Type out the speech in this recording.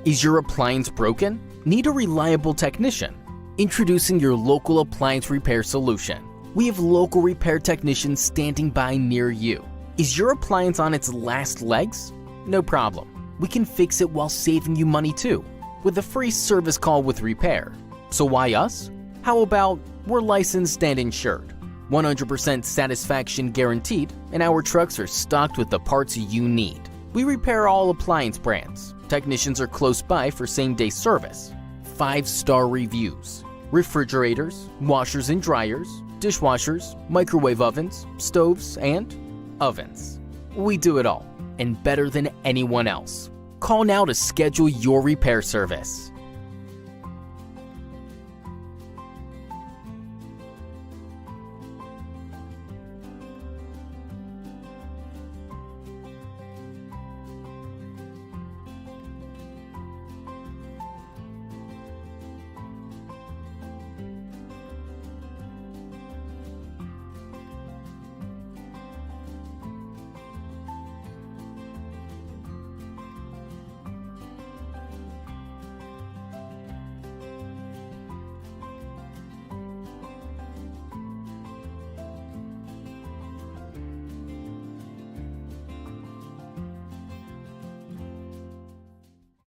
Is your appliance broken? Need a reliable technician? Introducing your local appliance repair solution. We have local repair technicians standing by near you. Is your appliance on its last legs? No problem. We can fix it while saving you money too, with a free service call with repair. So why us? How about we're licensed and insured, 100% satisfaction guaranteed, and our trucks are stocked with the parts you need. We repair all appliance brands. Technicians are close by for same-day service. 5-star reviews. Refrigerators, washers and dryers, dishwashers, microwave ovens, stoves, and ovens. We do it all, and better than anyone else. Call now to schedule your repair service.